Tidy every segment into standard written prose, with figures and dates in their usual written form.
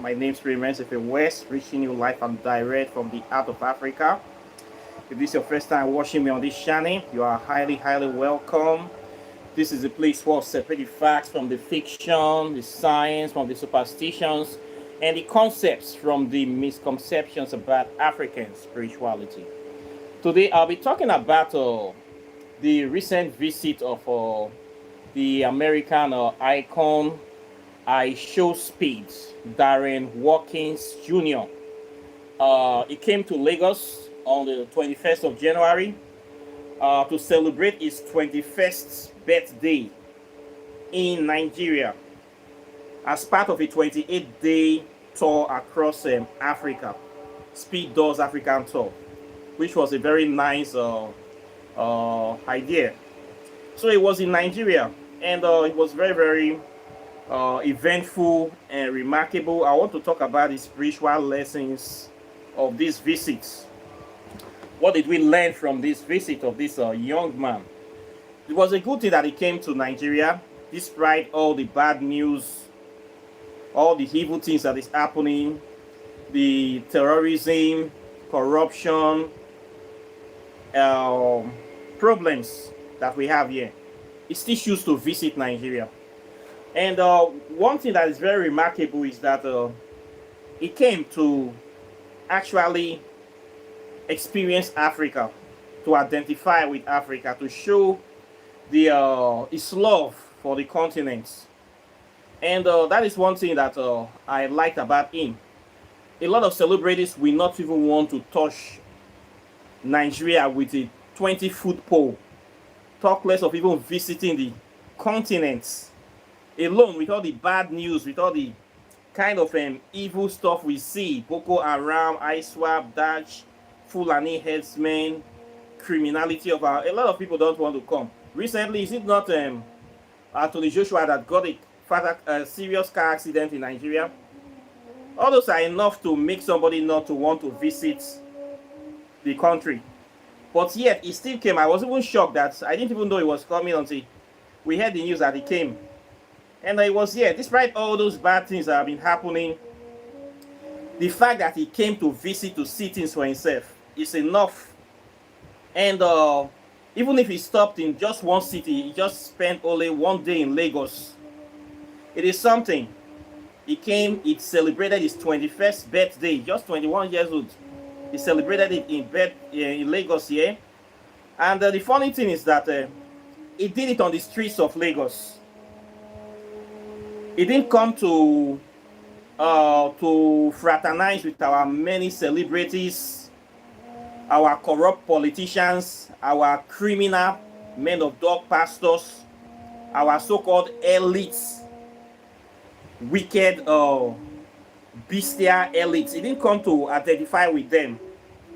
My name is Raymond West, reaching you live and direct from the heart of Africa. If this is your first time watching me on this channel, you are highly welcome. This is a place where we separate the facts from the fiction, the science from the superstitions, and the concepts from the misconceptions about African spirituality. Today, I'll be talking about the recent visit of the American icon Ishowspeed, Darren Watkins Jr. He came to Lagos on the 21st of January to celebrate his 21st birthday in Nigeria as part of a 28-day tour across Africa, Speed Does African Tour, which was a very nice idea. So it was in Nigeria, and it was very eventful and remarkable. I want to talk about the spiritual lessons of this visit. What did we learn from this visit of this young man? It was a good thing that he came to Nigeria, despite all the bad news, all the evil things that is happening, the terrorism, corruption, problems that we have here. He still chooses to visit Nigeria. And one thing that is very remarkable is that he came to actually experience Africa, to identify with Africa, to show his love for the continent. And that is one thing that I liked about him. A lot of celebrities will not even want to touch Nigeria with a 20-foot pole, talk less of even visiting the continent alone, with all the bad news, with all the kind of evil stuff we see, Boko Haram, ISWAP, Daesh, Fulani headsmen, criminality of a lot of people don't want to come. Recently, is it not Anthony Joshua that got a serious car accident in Nigeria? All those are enough to make somebody not to want to visit the country. But yet, he still came. I was even shocked that I didn't even know he was coming until we heard the news that he came. And he was here. Despite all those bad things that have been happening, the fact that he came to visit, to see things for himself, is enough. And even if he stopped in just one city, he just spent only one day in Lagos, it is something. He came, he celebrated his 21st birthday, just 21 years old. He celebrated it in Lagos here. And the funny thing is that he did it on the streets of Lagos. He didn't come to fraternize with our many celebrities, our corrupt politicians, our criminal men of dog pastors, our so-called elites, wicked bestial elites. He didn't come to identify with them.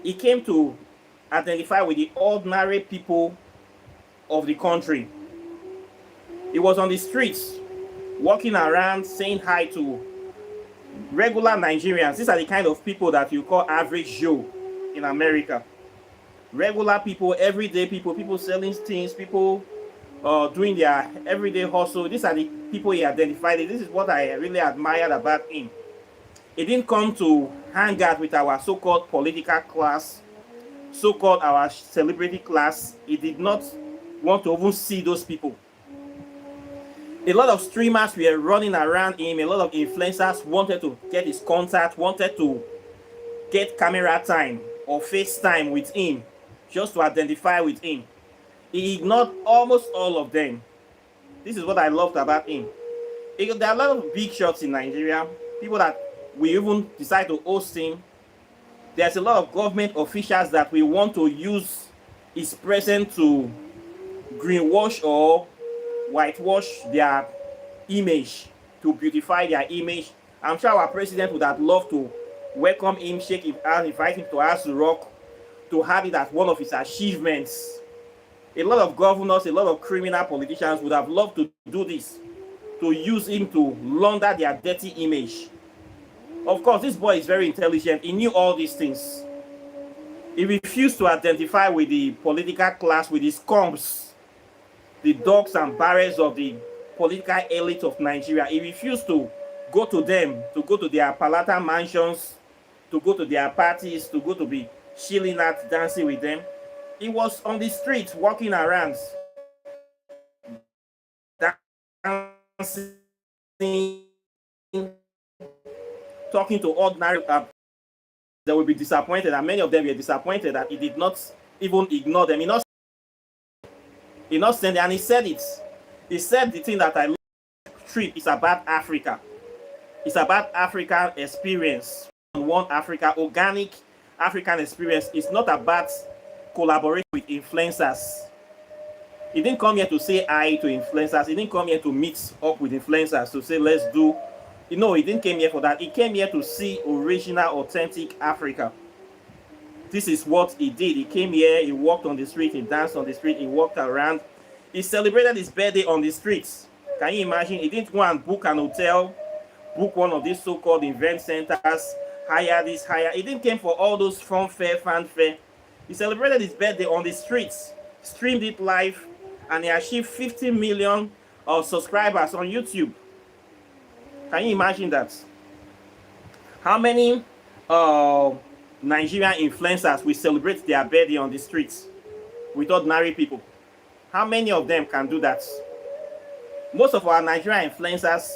He came to identify with the ordinary people of the country. He was on the streets, walking around, saying hi to regular Nigerians. These are the kind of people that you call average Joe in America. Regular people, everyday people selling things, people doing their everyday hustle. These are the people he identified. This is what I really admired about him. He didn't come to hang out with our so-called political class, so-called our celebrity class. He did not want to even see those people. A lot of streamers were running around him. A lot of influencers wanted to get his contact, wanted to get camera time or FaceTime with him, just to identify with him. He ignored almost all of them. This is what I loved about him. There are a lot of big shots in Nigeria, people that we even decide to host him. There's a lot of government officials that we want to use his presence to greenwash or whitewash their image, to beautify their image. I'm sure our president would have loved to welcome him, shake his hand, invite him to Aso Rock, to have it as one of his achievements. A lot of governors, a lot of criminal politicians would have loved to do this, to use him to launder their dirty image. Of course, this boy is very intelligent. He knew all these things. He refused to identify with the political class, with his scums, the dogs and barrels of the political elite of Nigeria. He refused to go to them, to go to their palata mansions, to go to their parties, to go to be chilling out, dancing with them. He was on the street walking around, dancing, talking to ordinary they will be disappointed, and many of them were disappointed that he did not even ignore them. He not send, and he said it. He said the thing that I love trip is about Africa. It's about African experience. One Africa, organic African experience. It's not about collaborating with influencers. He didn't come here to say hi to influencers. He didn't come here to meet up with influencers to say let's do. You know, he didn't come here for that. He came here to see original, authentic Africa. This is what he did. He came here, he walked on the street, he danced on the street, he walked around. He celebrated his birthday on the streets. Can you imagine? He didn't go and book an hotel, book one of these so-called event centers, hire this, hire. He didn't come for all those fanfare. He celebrated his birthday on the streets, streamed it live, and he achieved 50 million subscribers on YouTube. Can you imagine that? How many Nigerian influencers will celebrate their birthday on the streets with ordinary people? How many of them can do that? Most of our Nigerian influencers,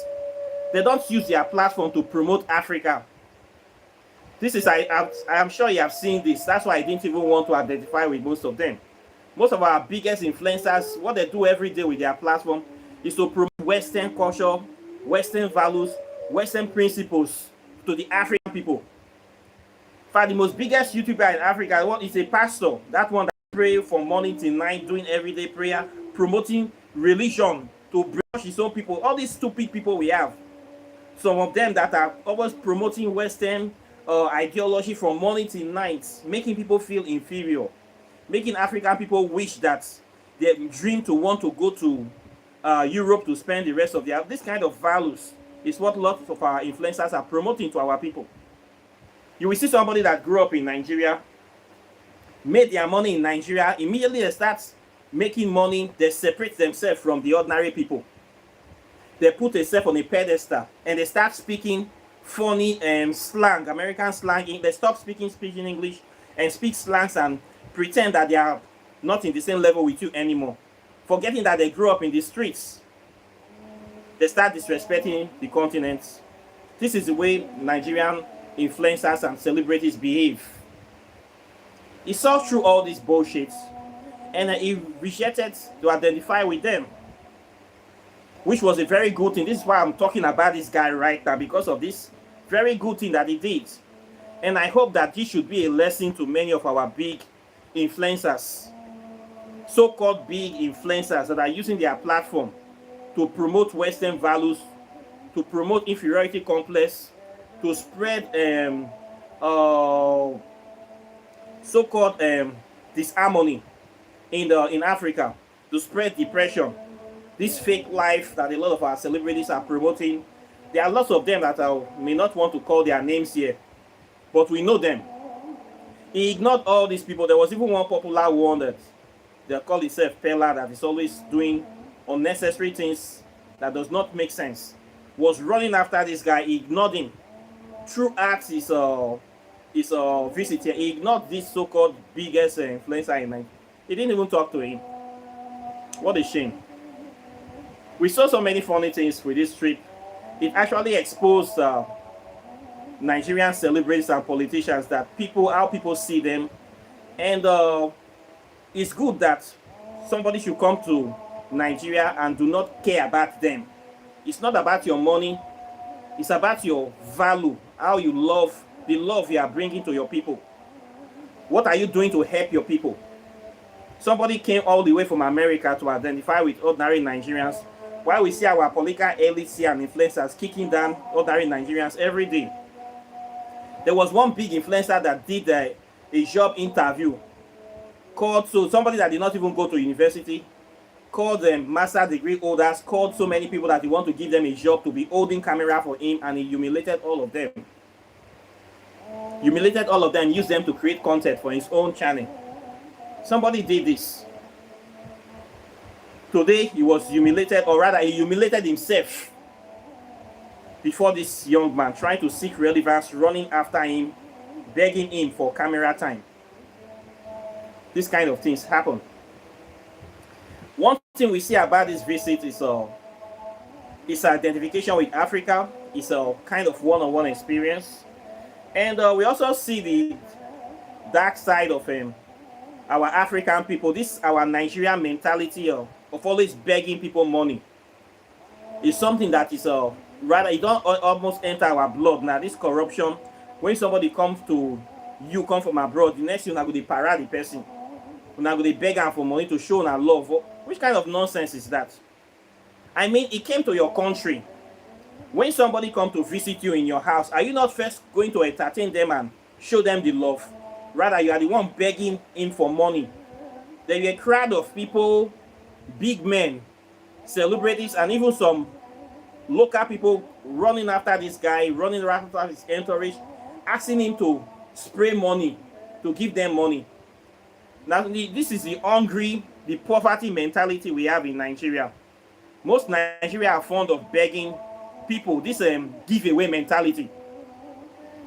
they don't use their platform to promote Africa. This is, I am sure you have seen this. That's why I didn't even want to identify with most of them. Most of our biggest influencers, what they do every day with their platform is to promote Western culture, Western values, Western principles to the African people. In fact, the most biggest YouTuber in Africa is a pastor. That one that prays from morning till night, doing everyday prayer, promoting religion to brush his own people. All these stupid people we have. Some of them that are always promoting Western ideology from morning till night, making people feel inferior, making African people wish that they dream to want to go to Europe to spend the rest of their life. This kind of values is what lots of our influencers are promoting to our people. You will see somebody that grew up in Nigeria, made their money in Nigeria, immediately they start making money, they separate themselves from the ordinary people. They put themselves on a pedestal and they start speaking funny slang, American slang. They stop speaking English and speak slangs and pretend that they are not in the same level with you anymore, forgetting that they grew up in the streets. They start disrespecting the continent. This is the way Nigerian influencers and celebrities behave. He saw through all this bullshit and he rejected to identify with them, which was a very good thing. This is why I'm talking about this guy right now, because of this very good thing that he did. And I hope that this should be a lesson to many of our big influencers, so-called big influencers that are using their platform to promote Western values, to promote inferiority complex, to spread so-called disharmony in Africa, to spread depression. This fake life that a lot of our celebrities are promoting. There are lots of them that I may not want to call their names here, but we know them. He ignored all these people. There was even one popular one that they call itself Pella, that is always doing unnecessary things that does not make sense. Was running after this guy. He ignored him. Throughout his visit here, he ignored this so-called biggest influencer in Nigeria. He didn't even talk to him. What a shame. We saw so many funny things with this trip. It actually exposed Nigerian celebrities and politicians, that how people see them. And it's good that somebody should come to Nigeria and do not care about them. It's not about your money. It's about your value, how you love, the love you are bringing to your people. What are you doing to help your people? Somebody came all the way from America to identify with ordinary Nigerians, while we see our political elites here and influencers kicking down ordinary Nigerians every day. There was one big influencer that did a job interview, called somebody that did not even go to university, called them master degree holders, called so many people that he want to give them a job to be holding camera for him, and he humiliated all of them. Humiliated all of them, used them to create content for his own channel. Somebody did this. Today he was humiliated, or rather he humiliated himself. before this young man, trying to seek relevance, running after him, begging him for camera time. These kind of things happen. One thing we see about this visit is identification with Africa. It's a kind of one-on-one experience. And we also see the dark side of our African people. This our Nigerian mentality of always begging people money. It's something that is rather, it don't almost enter our blood now. This corruption, when somebody comes to you, come from abroad, the next thing you're going to parade the person. You're going to beg them for money to show their love. Which kind of nonsense is that? I mean, it came to your country. When somebody comes to visit you in your house, are you not first going to entertain them and show them the love? Rather, you are the one begging him for money. There were a crowd of people, big men, celebrities, and even some local people running after this guy, running after his entourage, asking him to spray money, to give them money. Now, this is the hungry, the poverty mentality we have in Nigeria. Most Nigeria are fond of begging people, this giveaway mentality.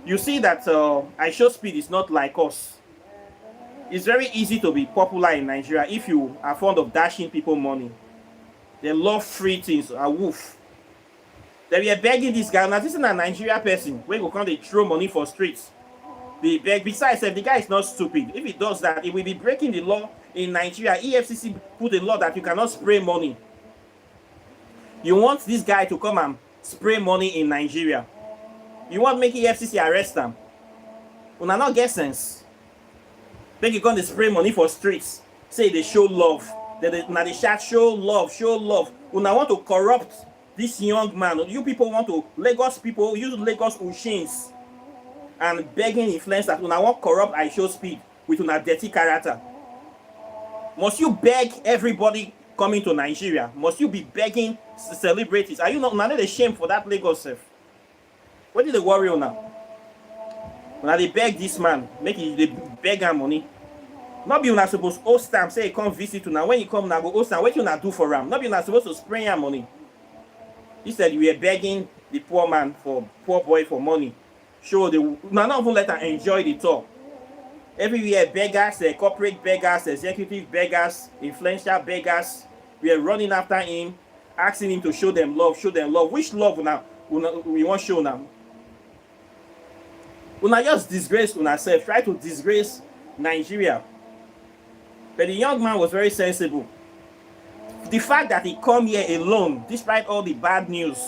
You see that Ishowspeed is not like us. It's very easy to be popular in Nigeria if you are fond of dashing people money. They love free things, a woof. They were begging this guy. Now, this is a Nigeria person where you come, they throw money for streets. They beg. Besides, the guy is not stupid. If he does that, it will be breaking the law in Nigeria. EFCC put a law that you cannot spray money. You want this guy to come and spray money in Nigeria. You want to make EFCC arrest them. You not get sense. Make you come to spray money for streets. Say they show love. Now they shout show love, show love. You now want to corrupt this young man. You people want to Lagos people use Lagos Ushins and begging influencers. You now want corrupt Ishowspeed with una dirty character. Must you beg everybody coming to Nigeria? Must you be begging celebrities? Are you not ashamed for that Lagos self? What did they worry on now? Now they beg this man, make it they beg him money. Not be una supposed to host him, say he come visit you now. When you come now, go host him. What you not do for him? Not be una supposed to spray him money. He said you were begging the poor boy for money. Show the now not even let her enjoy the tour. Everywhere beggars, corporate beggars, executive beggars, influential beggars. We are running after him, asking him to show them love, show them love. Which love now we want to show now? Una just disgrace una self, try to disgrace Nigeria. But the young man was very sensible. The fact that he come here alone, despite all the bad news,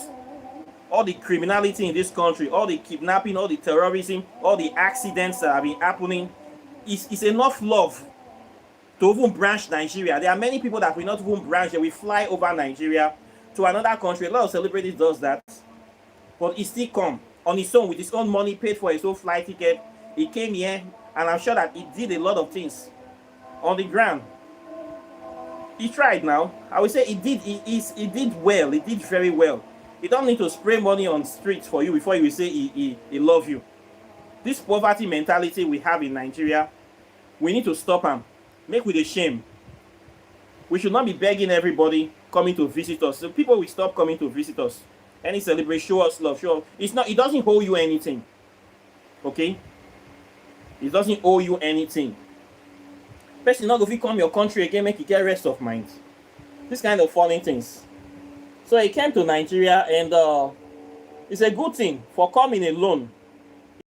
all the criminality in this country, all the kidnapping, all the terrorism, all the accidents that have been happening, is enough love to even branch Nigeria. There are many people that will not even branch, they will fly over Nigeria to another country. A lot of celebrities does that. But he still come on his own with his own money, paid for his own flight ticket. He came here, and I'm sure that he did a lot of things on the ground. He tried now. I would say he did well. He did very well. He don't need to spray money on streets for you before he will say he love you. This poverty mentality we have in Nigeria, we need to stop him. Make with a shame. We should not be begging everybody coming to visit us. So people will stop coming to visit us. Any celebration, show us love, show us. It doesn't owe you anything. Okay? It doesn't owe you anything. Person not go fit come your country again, make you get rest of mind. This kind of funny things. So he came to Nigeria, and it's a good thing for coming alone.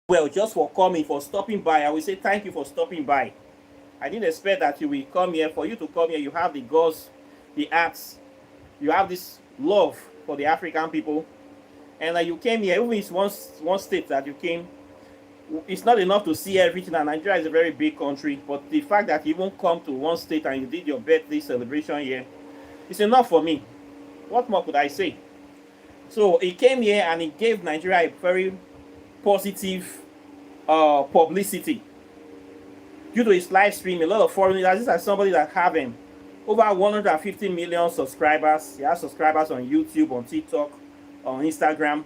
Well, just for coming, for stopping by. I will say thank you for stopping by. I didn't expect that you will come here. For you to come here, you have the guts, the acts, you have this love for the African people, and you came here. Even it's one state that you came, it's not enough to see everything. And Nigeria is a very big country, but the fact that you even come to one state and you did your birthday celebration here, it's enough for me. What more could I say? So he came here and he gave Nigeria a very positive publicity. Due to his live stream, a lot of foreigners, this is somebody that have over 150 million subscribers. He has subscribers on YouTube, on TikTok, on Instagram.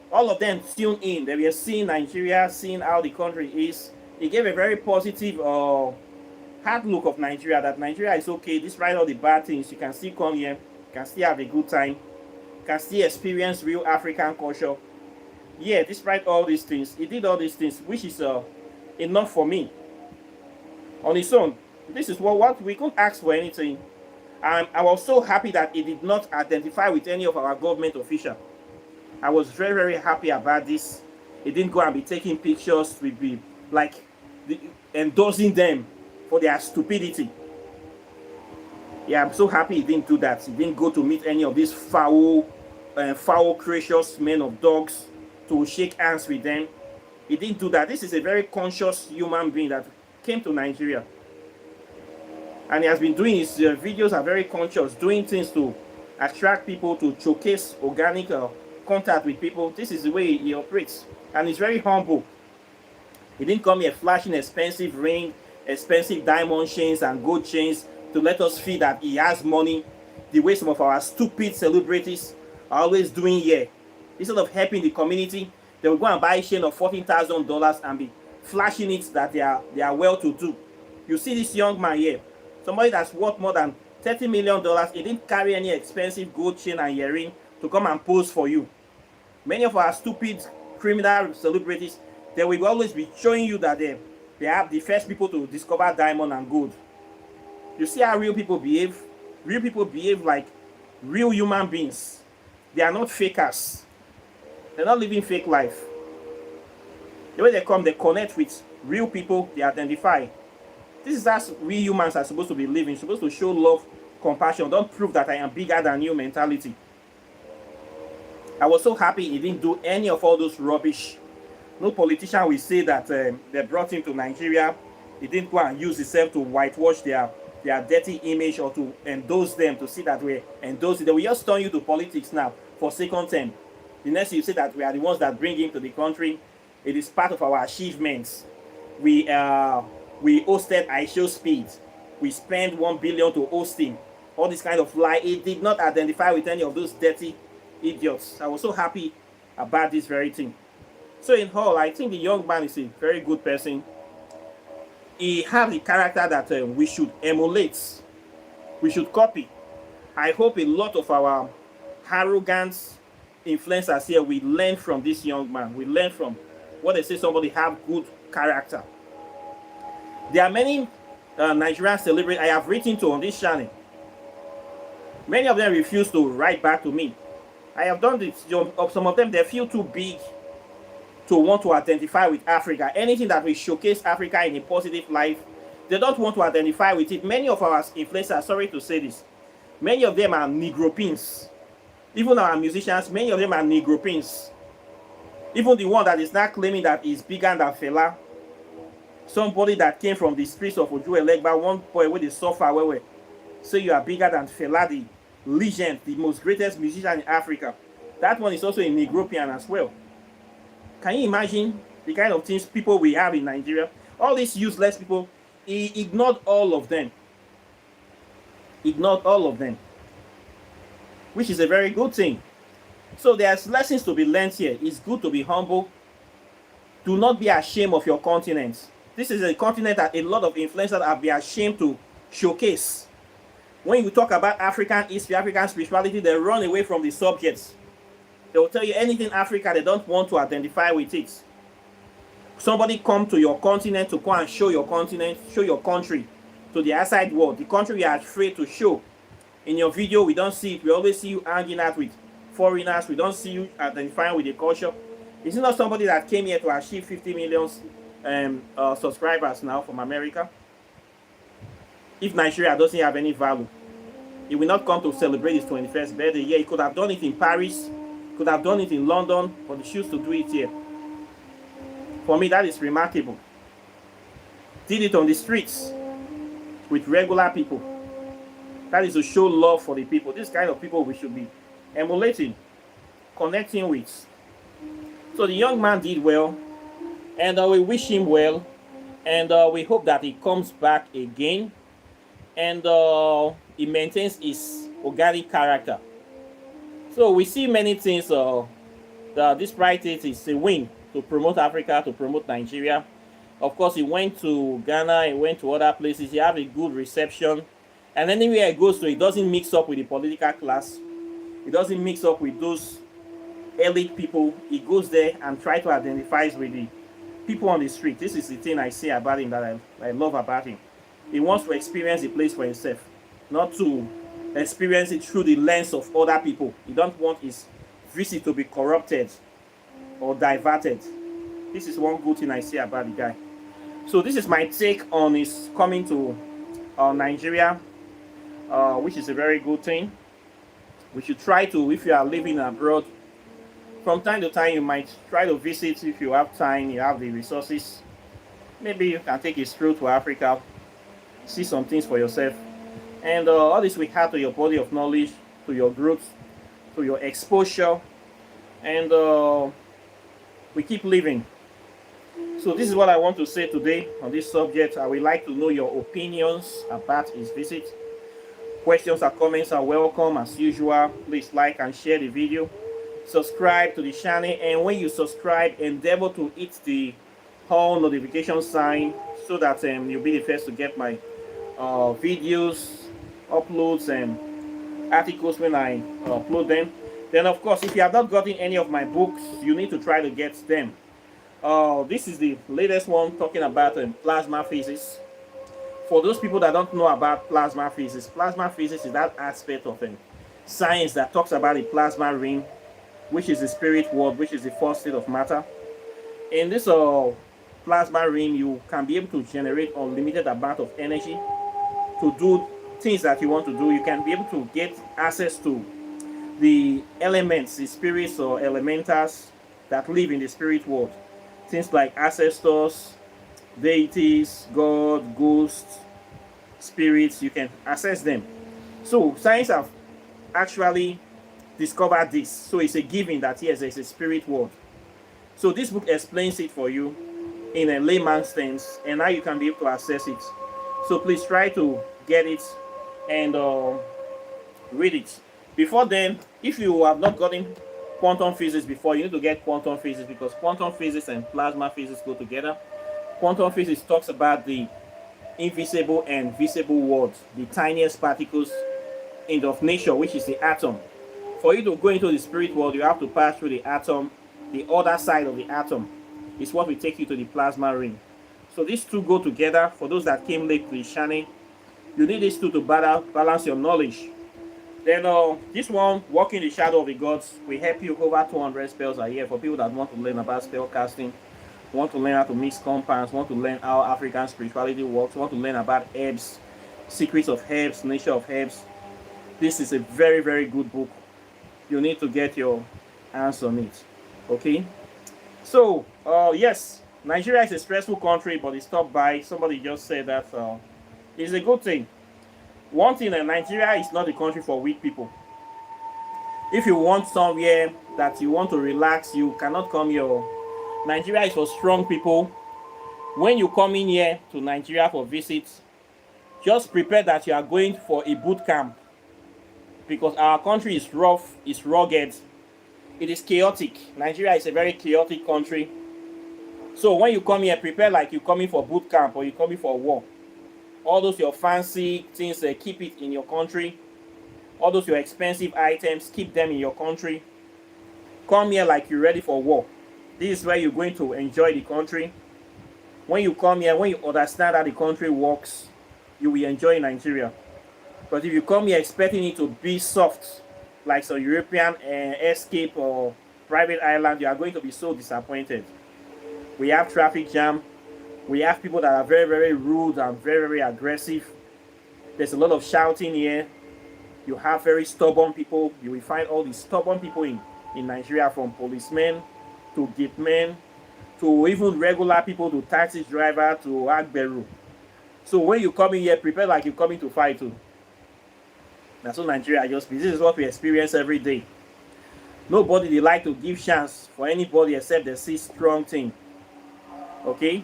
All of them tune in. They were seeing Nigeria, seeing how the country is. He gave a very positive outlook of Nigeria, that Nigeria is okay, despite all the bad things. You can still come here, you can still have a good time, you can still experience real African culture. Yeah, despite all these things, he did all these things, which is enough for me on his own. This is what we couldn't ask for anything. And I was so happy that he did not identify with any of our government official. I was very, very happy about this. He didn't go and be taking pictures with the, like, endorsing them for their stupidity. Yeah, I'm so happy he didn't do that. He didn't go to meet any of these foul, gracious men of dogs to shake hands with them. He didn't do that. This is a very conscious human being that came to Nigeria. And he has been doing his videos are very conscious, doing things to attract people, to showcase organic contact with people. This is the way he operates. And he's very humble. He didn't come here flashing expensive ring, expensive diamond chains and gold chains to let us feel that he has money, the way some of our stupid celebrities are always doing here. Instead of helping the community, they will go and buy a chain of $14,000 and be flashing it that they are well-to-do. You see this young man here, somebody that's worth more than $30 million. He didn't carry any expensive gold chain and earring to come and pose for you. Many of our stupid criminal celebrities, they will always be showing you that they have the first people to discover diamond and gold. You see how real people behave? Real people behave like real human beings. They are not fakers. They're not living fake life. The way they come, they connect with real people, they identify. This is how we humans are supposed to be living. You're supposed to show love, compassion. Don't prove that I am bigger than you mentality. I was so happy he didn't do any of all those rubbish. No politician will say that they brought him to Nigeria. He didn't go and use himself to whitewash their dirty image or to endorse them, to see that we're endorsing. They will just turn you to politics now for second term. The next you say that we are the ones that bring him to the country. It is part of our achievements. We hosted Ishowspeed. We spent $1 billion to host him. All this kind of lie. He did not identify with any of those dirty idiots. I was so happy about this very thing. So in all, I think the young man is a very good person. He has the character that we should emulate. We should copy. I hope a lot of our arrogant influencers here will learn from this young man. We learn from what they say somebody have good character. There are many Nigerian celebrities I have written to on this channel. Many of them refuse to write back to me. I have done this. Some of them, they feel too big to want to identify with Africa. Anything that will showcase Africa in a positive life, they don't want to identify with it. Many of our influencers, sorry to say this, many of them are Negropins. Even our musicians, many of them are Negropins. Even the one that is not claiming that is bigger than Fela. Somebody that came from the streets of Oju Elegba, one boy with the suffer where say you are bigger than Fela, the legend, the most greatest musician in Africa. That one is also a Negropian as well. Can you imagine the kind of things people we have in Nigeria? All these useless people, he ignored all of them. Ignored all of them. Which is a very good thing. So there's lessons to be learned here. It's good to be humble. Do not be ashamed of your continent. This is a continent that a lot of influencers have been ashamed to showcase. When you talk about African history, African spirituality, they run away from the subjects. They will tell you anything Africa, they don't want to identify with it. Somebody come to your continent to go and show your continent, show your country to the outside world. The country you are afraid to show. In your video, we don't see it. We always see you hanging out with foreigners. We don't see you identifying with the culture. Is it not somebody that came here to achieve 50 million subscribers now from America? If Nigeria doesn't have any value, he will not come to celebrate his 21st birthday. Yeah, he could have done it in Paris, could have done it in London, but he chose to do it here. For me, that is remarkable. Did it on the streets with regular people. That is to show love for the people. This kind of people we should be emulating, connecting with. So the young man did well, and we wish him well, and we hope that he comes back again, and he maintains his organic character. So we see many things. This pride is a win to promote Africa, to promote Nigeria. Of course, he went to Ghana, he went to other places. He had a good reception, and anywhere he goes to, he doesn't mix up with the political class. It doesn't mix up with those elite people. He goes there and try to identify with the people on the street. This is the thing I say about him that I love about him. He wants to experience the place for himself, not to experience it through the lens of other people. He don't want his visit to be corrupted or diverted. This is one good thing I say about the guy. So this is my take on his coming to Nigeria, which is a very good thing. We should try to, if you are living abroad, from time to time you might try to visit if you have time, you have the resources. Maybe you can take a stroll to Africa, see some things for yourself, and all this will add to your body of knowledge, to your growth, to your exposure, and we keep living. So this is what I want to say today on this subject. I would like to know your opinions about his visit. Questions or comments are welcome as usual. Please like and share the video. Subscribe to the channel, and when you subscribe, endeavor to hit the all notification sign so that you'll be the first to get my videos, uploads, and articles when I upload them. Then of course, if you have not gotten any of my books, you need to try to get them. This is the latest one talking about plasma physics. For those people that don't know about plasma physics is that aspect of science that talks about the plasma ring, which is the spirit world, which is the first state of matter. In this plasma ring, you can be able to generate unlimited amount of energy to do things that you want to do. You can be able to get access to the elements, the spirits or elementals that live in the spirit world. Things like ancestors, deities, God, ghosts, spirits, you can access them. So science have actually discovered this. So it's a given that yes, there's a spirit world. So this book explains it for you in a layman's terms, and now you can be able to access it. So please try to get it and read it. Before then, if you have not gotten quantum physics before, you need to get quantum physics, because quantum physics and plasma physics go together. Quantum physics talks about the invisible and visible world, the tiniest particles in of nature, which is the atom. For you to go into the spirit world, you have to pass through the atom. The other side of the atom is what will take you to the plasma ring. So these two go together. For those that came late to the channel, you need these two to balance your knowledge. Then this one, Walking the Shadow of the Gods, will help you. Over 200 spells a year for people that want to learn about spell casting, want to learn how to mix compounds, want to learn how African spirituality works, want to learn about herbs, secrets of herbs, nature of herbs. This is a very, very good book. You need to get your hands on it. Okay? So, yes, Nigeria is a stressful country, but it's stopped by. Somebody just said that it's a good thing. One thing, Nigeria is not a country for weak people. If you want somewhere that you want to relax, you cannot come here. Nigeria is for strong people. When you come in here to Nigeria for visits, just prepare that you are going for a boot camp, because our country is rough, it's rugged, it is chaotic. Nigeria is a very chaotic country. So when you come here, prepare like you're coming for boot camp or you're coming for war. All those your fancy things, keep it in your country. All those your expensive items, keep them in your country. Come here like you're ready for war. This is where you're going to enjoy the country. When you come here, when you understand how the country works, you will enjoy Nigeria. But if you come here expecting it to be soft, like some European escape or private island, you are going to be so disappointed. We have traffic jam. We have people that are very, very rude and very, very aggressive. There's a lot of shouting here. You have very stubborn people. You will find all these stubborn people in Nigeria, from policemen to gatemen to even regular people, to taxi driver to agberu. So when you come in here, prepare like you're coming to fight too. That's what Nigeria just be. This is what we experience every day. Nobody they like to give chance for anybody except they see strong thing. Okay?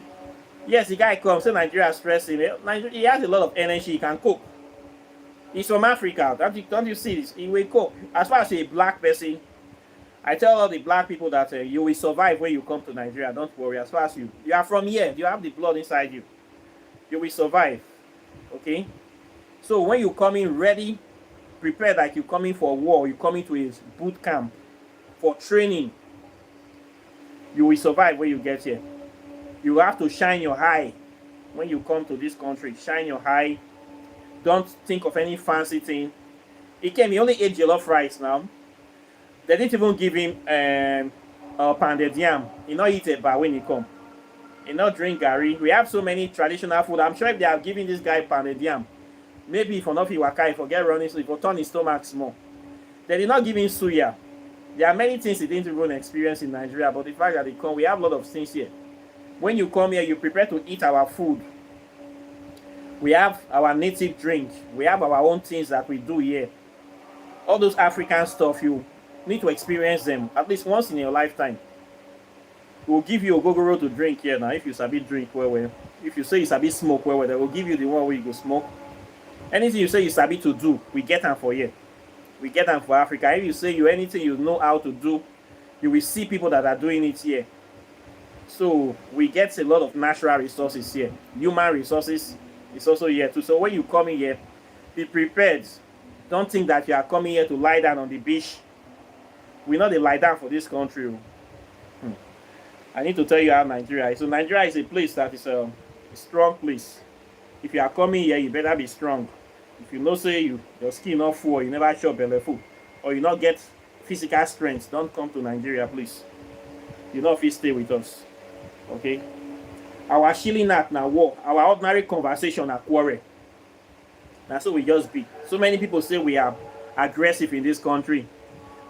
Yes, the guy comes, say Nigeria is stressing. Nigeria, he has a lot of energy, he can cope. He's from Africa. Don't you see this? He will cope. As far as a black person, I tell all the black people that you will survive when you come to Nigeria. Don't worry. As far as you are from here, you have the blood inside you. You will survive. Okay? So when you come in ready prepare like you're coming for war, you're coming to a boot camp for training, you will survive when you get here. You have to shine your eye when you come to this country. Shine your eye. Don't think of any fancy thing. He came, he only ate jollof rice now. They didn't even give him pounded yam. He not eat it but when he come. He not drink gari. We have so many traditional food. I'm sure if they are giving this guy pounded yam, maybe if not he waka, if forget running, so he will turn his stomach small. They did not give him suya. There are many things he didn't even experience in Nigeria, but the fact that they come, we have a lot of things here. When you come here, you prepare to eat our food. We have our native drink. We have our own things that we do here. All those African stuff, you need to experience them at least once in your lifetime. We'll give you a gogoro to drink here now if you sabi drink well. If you say you sabi smoke well, they will give you the one where you go smoke. Anything you say you sabi to do, we get them for here. We get them for Africa. If you say you anything you know how to do, you will see people that are doing it here. So we get a lot of natural resources here. Human resources is also here too. So when you come in here, be prepared. Don't think that you are coming here to lie down on the beach. We're not a lie down for this country. I need to tell you how Nigeria is. So Nigeria is a place that is a strong place. If you are coming here, you better be strong. If you know say your skin not full, you never chop belly full, or you not get physical strength, don't come to Nigeria, please. You know if you stay with us. Okay? Our shilling act now war, our ordinary conversation at quarrel. That's what we just be. So many people say we are aggressive in this country.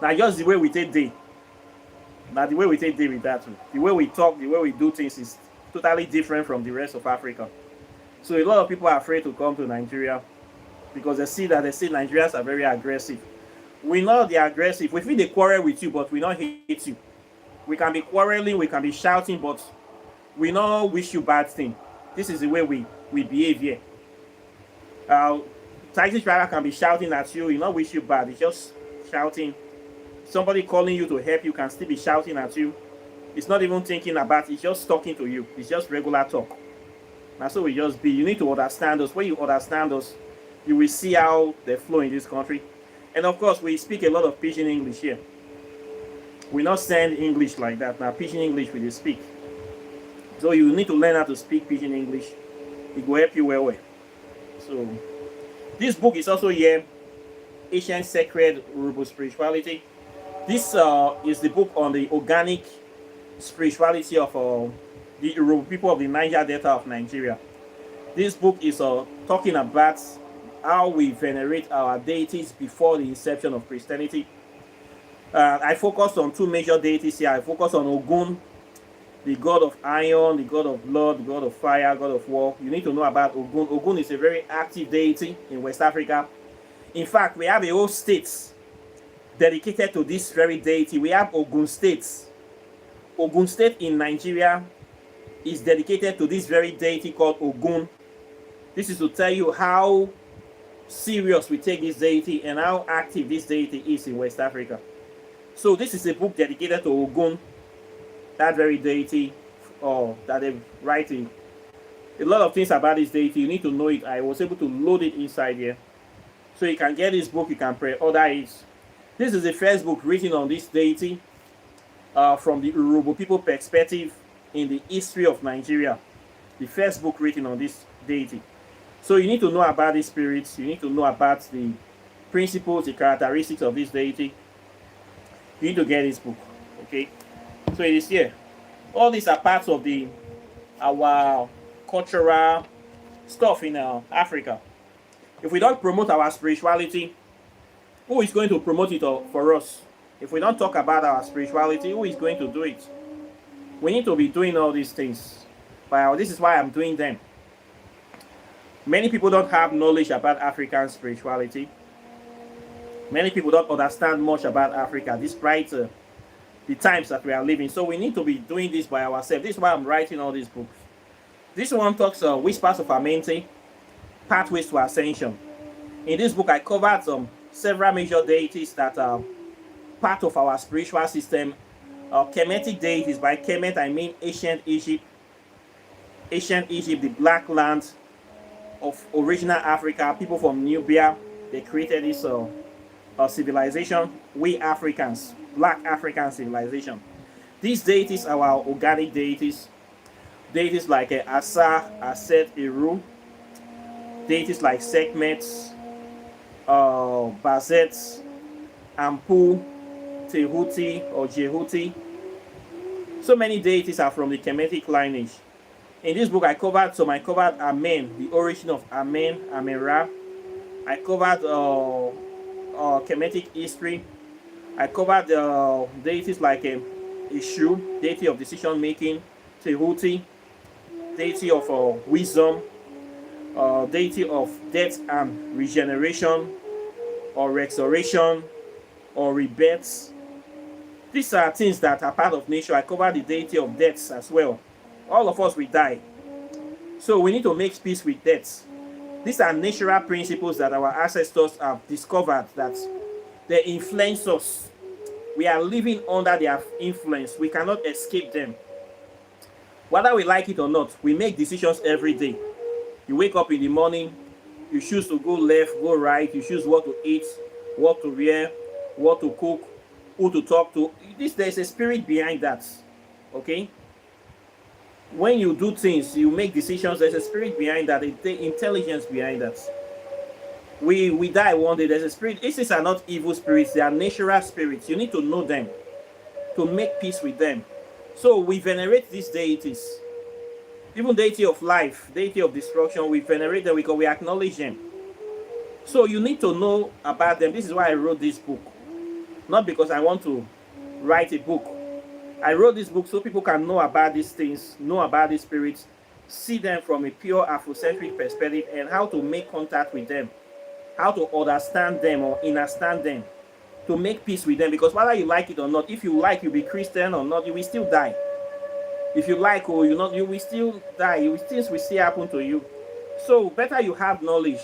Now just the way we take day. Now the way we take day with that. The way we talk, the way we do things is totally different from the rest of Africa. So a lot of people are afraid to come to Nigeria because they see Nigerians are very aggressive. We know they are aggressive. We feel they quarrel with you, but we don't hate you. We can be quarreling, we can be shouting, but we don't wish you bad thing. This is the way we behave here. Taxi driver can be shouting at you, you not wish you bad, it's just shouting. Somebody calling you to help you can still be shouting at you. It's not even thinking about it, it's just talking to you. It's just regular talk. That's what we just be. You need to understand us. When you understand us, you will see how they flow in this country. And of course, we speak a lot of Pidgin English here. We not send English like that. Now, Pidgin English we speak. So you need to learn how to speak Pidgin English. It will help you well. So, this book is also here, Ancient Sacred Urhobo Spirituality. This is the book on the organic spirituality of the Urhobo people of the Niger Delta of Nigeria. This book is talking about how we venerate our deities before the inception of Christianity. I focused on two major deities here. I focused on Ogun, the god of iron, the god of blood, the god of fire, god of war. You need to know about Ogun. Ogun is a very active deity in West Africa. In fact, we have a whole state dedicated to this very deity. We have Ogun State. Ogun State in Nigeria is dedicated to this very deity called Ogun. This is to tell you how serious we take this deity and how active this deity is in West Africa. So this is a book dedicated to Ogun, that very deity, that they're writing. A lot of things about this deity, you need to know it. I was able to load it inside here. So you can get this book, you can pre-order it. This is the first book written on this deity from the Urhobo people perspective in the history of Nigeria. The first book written on this deity. So you need to know about these spirits, you need to know about the principles, the characteristics of this deity. You need to get this book, okay? So it is here. All these are parts of our cultural stuff in Africa. If we don't promote our spirituality, who is going to promote it for us? If we don't talk about our spirituality, who is going to do it? We need to be doing all these things. But this is why I'm doing them. Many people don't have knowledge about African spirituality. Many people don't understand much about Africa, despite the times that we are living. So we need to be doing this by ourselves. This is why I'm writing all these books. This one talks Whispers of Amente, Pathways to Ascension. In this book, I covered several major deities that are part of our spiritual system. Kemetic deities. By Kemet, I mean ancient Egypt. Ancient Egypt, the black land of original Africa. People from Nubia, they created this civilization, we Africans, black African civilization. These deities are our organic deities. Deities like Asa, Aset, Eru, deities like Sekhmet, Bazet, Ampu, Tehuti or Jehuti. So many deities are from the Kemetic lineage. In this book, I covered Amen, the origin of Amen, Amen-Ra. I covered Kemetic history. I covered deities like Ishu, deity of decision making, Tehuti, deity of wisdom, deity of death and regeneration, or resurrection, or rebirth. These are things that are part of nature. I covered the deity of death as well. All of us will die. So we need to make peace with death. These are natural principles that our ancestors have discovered that they influence us. We are living under their influence. We cannot escape them. Whether we like it or not, we make decisions every day. You wake up in the morning, you choose to go left, go right, you choose what to eat, what to wear, what to cook, who to talk to. There's a spirit behind that. Okay? When you do things, you make decisions, there's a spirit behind that, the intelligence behind that. We die one day, there's a spirit. These are not evil spirits, they are natural spirits. You need to know them, to make peace with them. So we venerate these deities. Even deity of life, deity of destruction, we venerate them because we acknowledge them. So you need to know about them. This is why I wrote this book. Not because I want to write a book. I wrote this book so people can know about these things, know about these spirits, see them from a pure Afrocentric perspective, and how to make contact with them, how to understand them or understand them, to make peace with them. Because whether you like it or not, if you like, you be Christian or not, you will still die. If you like or you not, you will still die. Things will still happen to you. So better you have knowledge.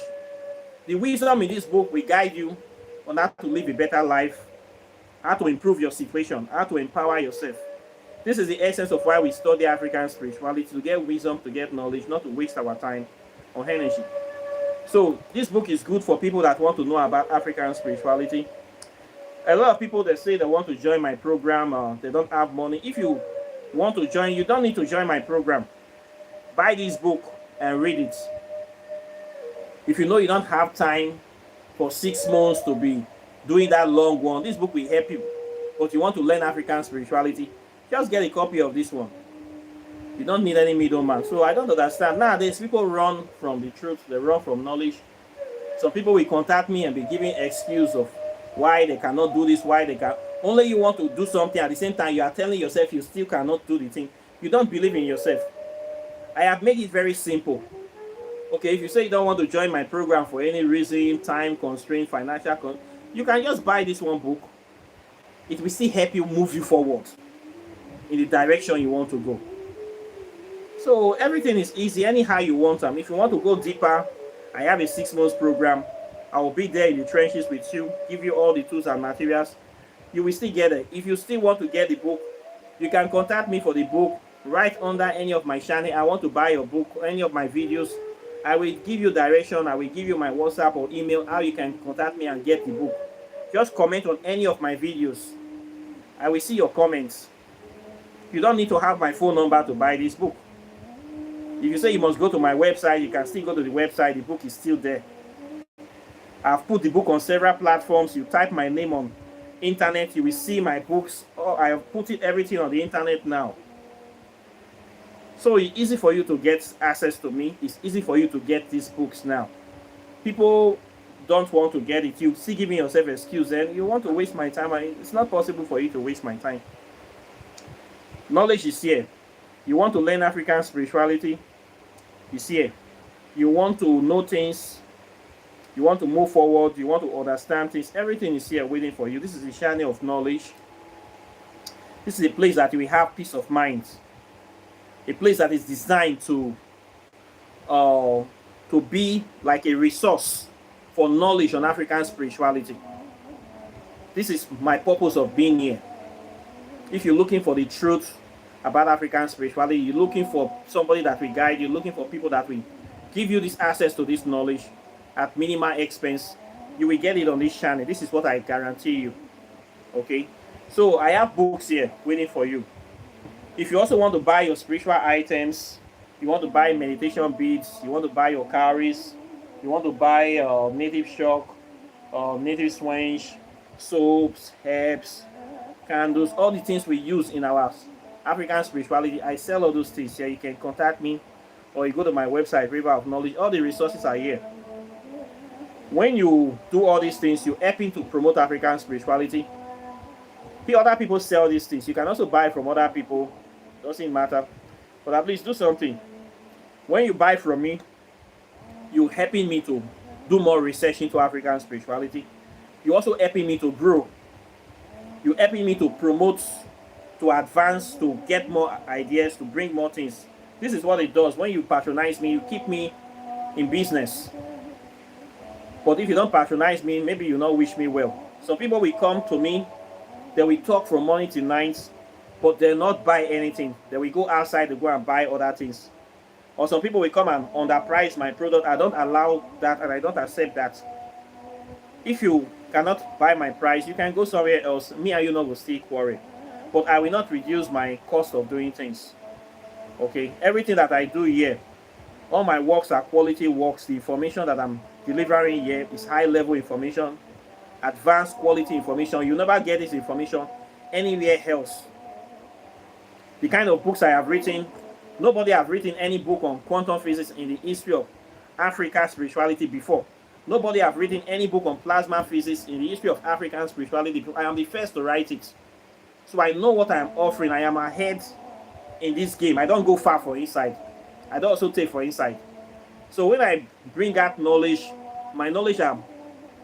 The wisdom in this book will guide you on how to live a better life, how to improve your situation, how to empower yourself. This is the essence of why we study African spirituality, to get wisdom, to get knowledge, not to waste our time or energy. So this book is good for people that want to know about African spirituality. A lot of people, they say they want to join my program, they don't have money. If you want to join, you don't need to join my program. Buy this book and read it. If you know you don't have time for 6 months to be doing that long one, this book will help you. But you want to learn African spirituality, just get a copy of this one. You don't need any middleman. So I don't understand. Nowadays, people run from the truth. They run from knowledge. Some people will contact me and be giving excuse of why they cannot do this, why they can. Only you want to do something, at the same time you are telling yourself you still cannot do the thing. You don't believe in yourself. I have made it very simple. Okay, if you say you don't want to join my program for any reason, time constraint, financial you can just buy this one book. It will still help you move you forward in the direction you want to go. So everything is easy anyhow you want them. If you want to go deeper, I have a 6 months program. I will be there in the trenches with you, give you all the tools and materials. You will still get it. If you still want to get the book, you can contact me for the book right under any of my channel. I want to buy your book, any of my videos. I will give you direction. I will give you my WhatsApp or email how you can contact me and get the book. Just comment on any of my videos. I will see your comments. You don't need to have my phone number to buy this book. If you say you must go to my website, you can still go to the website. The book is still there. I've put the book on several platforms. You type my name on internet, you will see my books. I have put everything on the internet now. So it's easy for you to get access to me. It's easy for you to get these books now. People don't want to get it. You still giving yourself an excuse, and you want to waste my time. It's not possible for you to waste my time. Knowledge is here. You want to learn African spirituality, it's here. You want to know things, you want to move forward, you want to understand things, everything is here waiting for you. This is the channel of knowledge. This is a place that we have peace of mind. A place that is designed to be like a resource for knowledge on African spirituality. This is my purpose of being here. If you're looking for the truth about African spirituality, you're looking for somebody that will guide you, looking for people that will give you this access to this knowledge at minimal expense, you will get it on this channel. This is what I guarantee you. Okay, so I have books here waiting for you. If you also want to buy your spiritual items, you want to buy meditation beads, you want to buy your cowries, you want to buy native shock, native swange, soaps, herbs, candles, all the things we use in our African spirituality, I sell all those things here. You can contact me, or you go to my website, River of Knowledge. All the resources are here. When you do all these things, you're helping to promote African spirituality. Other people sell these things. You can also buy from other people. Doesn't matter. But at least do something. When you buy from me, you're helping me to do more research into African spirituality. You're also helping me to grow. You're helping me to promote, to advance, to get more ideas, to bring more things. This is what it does. When you patronize me, you keep me in business. But if you don't patronize me, maybe you don't wish me well. Some people will come to me, they will talk from morning till night, but they'll not buy anything. They will go outside to go and buy other things. Or some people will come and underprice my product. I don't allow that, and I don't accept that. If you cannot buy my price, you can go somewhere else. Me and you not will still quarrel. But I will not reduce my cost of doing things. Okay? Everything that I do here, all my works are quality works. The information that I'm delivering here is high level information, advanced quality information. You never get this information anywhere else. The kind of books I have written, nobody have written any book on quantum physics in the history of African spirituality before. Nobody have written any book on plasma physics in the history of African spirituality. I am the first to write it. So I know what I am offering. I am ahead in this game. I don't go far for inside. I don't also take for inside. So when I bring out knowledge, my knowledge are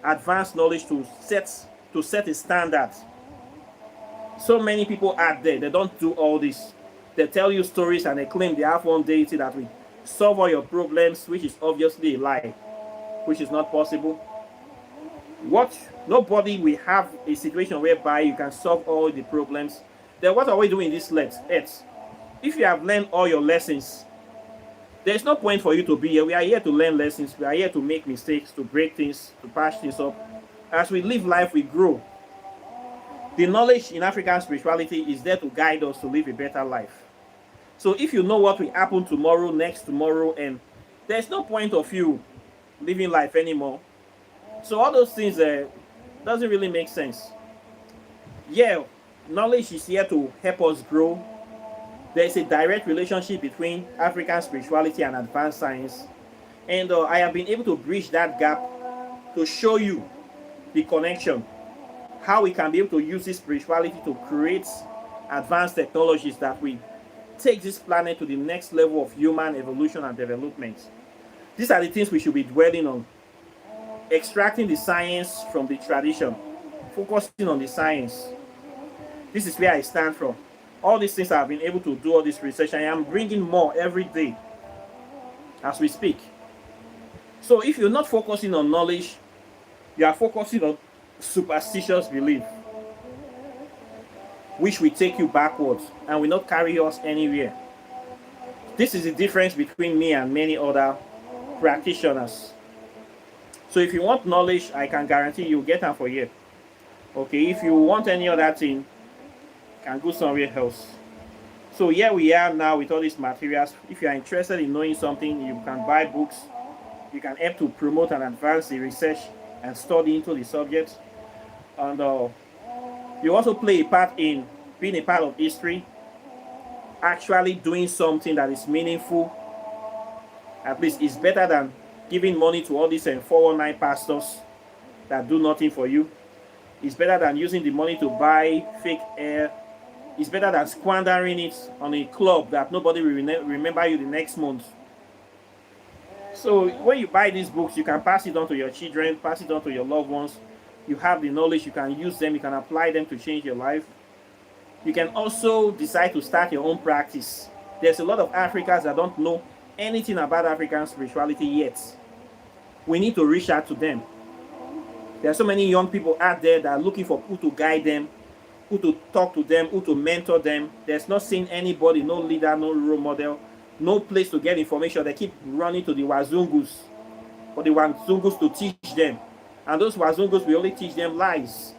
advanced knowledge to set a standard. So many people out there, they don't do all this. They tell you stories and they claim they have one deity that will solve all your problems, which is obviously a lie, which is not possible. Nobody will have a situation whereby you can solve all the problems. Then what are we doing in this earth? If you have learned all your lessons, there's no point for you to be here. We are here to learn lessons. We are here to make mistakes, to break things, to patch things up. As we live life, we grow. The knowledge in African spirituality is there to guide us to live a better life. So if you know what will happen tomorrow, next tomorrow, and there's no point of you living life anymore. So all those things doesn't really make sense. Yeah, knowledge is here to help us grow. There is a direct relationship between African spirituality and advanced science. And I have been able to bridge that gap to show you the connection. How we can be able to use this spirituality to create advanced technologies that will take this planet to the next level of human evolution and development. These are the things we should be dwelling on. Extracting the science from the tradition. Focusing on the science. This is where I stand from. All these things I've been able to do all this research. I am bringing more every day as we speak. So if you're not focusing on knowledge, you are focusing on superstitious belief, which will take you backwards and will not carry us anywhere. This is the difference between me and many other practitioners. So if you want knowledge, I can guarantee you'll get them for you. Okay, if you want any other thing, can go somewhere else. So here we are now with all these materials. If you are interested in knowing something, you can buy books. You can help to promote and advance the research and study into the subject. And you also play a part in being a part of history, actually doing something that is meaningful. At least it's better than giving money to all these 419 pastors that do nothing for you. It's better than using the money to buy fake air. It's better than squandering it on a club that nobody will remember you the next month. So when you buy these books, you can pass it on to your children, pass it on to your loved ones. You have the knowledge, you can use them, you can apply them to change your life. You can also decide to start your own practice. There's a lot of Africans that don't know anything about African spirituality yet. We need to reach out to them. There are so many young people out there that are looking for who to guide them, who to talk to them, who to mentor them. There's not seeing anybody, no leader, no role model, no place to get information. They keep running to the Wazungus, for the Wazungus to teach them. And those Wazungus, we only teach them lies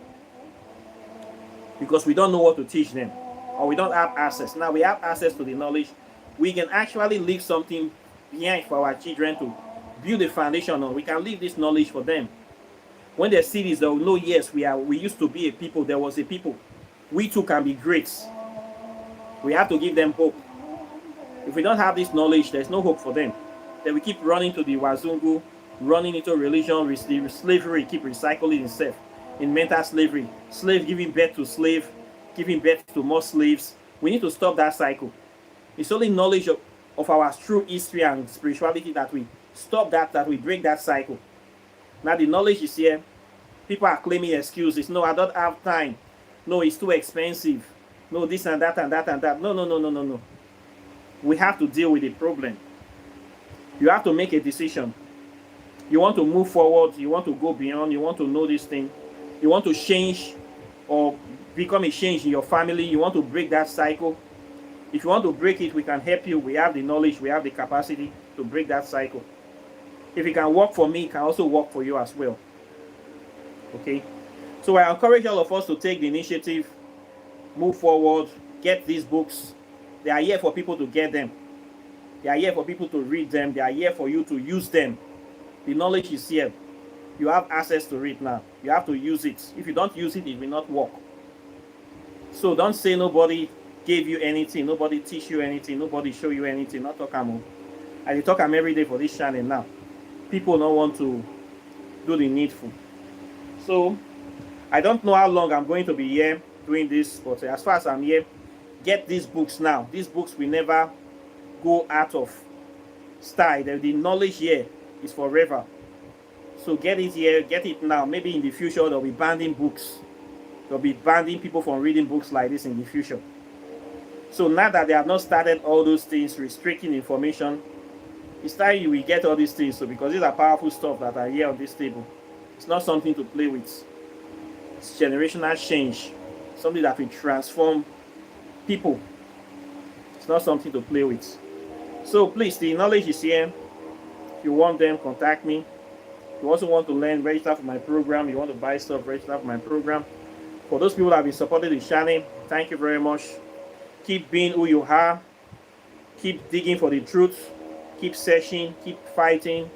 because we don't know what to teach them, or we don't have access. Now we have access to the knowledge. We can actually leave something behind for our children to build a foundation on. We can leave this knowledge for them. When they see this, they'll know, yes, we used to be a people. There was a people. We too can be great. We have to give them hope. If we don't have this knowledge, there's no hope for them. Then we keep running to the Wazungu, running into religion, slavery, keep recycling itself in mental slavery. Slave giving birth to slave, giving birth to more slaves. We need to stop that cycle. It's only knowledge of our true history and spirituality that we stop that we break that cycle. Now the knowledge is here. People are claiming excuses. No, I don't have time. No, it's too expensive. No, this and that and that and that. No. We have to deal with the problem. You have to make a decision. You want to move forward. You want to go beyond. You want to know this thing. You want to change or become a change in your family. You want to break that cycle. If you want to break it, we can help you. We have the knowledge. We have the capacity to break that cycle. If it can work for me, it can also work for you as well. Okay? So I encourage all of us to take the initiative, move forward, get these books. They are here for people to get them. They are here for people to read them. They are here for you to use them. The knowledge is here. You have access to it now. You have to use it. If you don't use it, it will not work. So don't say nobody gave you anything, nobody teach you anything, nobody show you anything. Not talk am. I talk am every day for this channel now. People don't want to do the needful. So I don't know how long I'm going to be here doing this, but as far as I'm here, get these books now. These books will never go out of style. The knowledge here is forever. So get it here, get it now. Maybe in the future they'll be banning books. They'll be banning people from reading books like this in the future. So now that they have not started all those things, restricting information, it's time you will get all these things. So because these are powerful stuff that are here on this table. It's not something to play with. It's generational change. Something that will transform people. It's not something to play with. So please, the knowledge is here. If you want them, contact me. If you also want to learn, register for my program. You want to buy stuff, register for my program. For those people that have been supporting the channel, thank you very much. Keep being who you are. Keep digging for the truth. Keep searching. Keep fighting.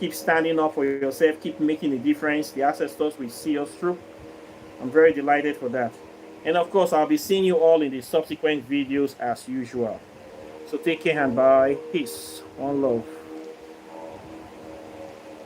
Keep standing up for yourself. Keep making a difference. The ancestors will see us through. I'm very delighted for that. And of course, I'll be seeing you all in the subsequent videos as usual. So take care and bye. Peace. One love.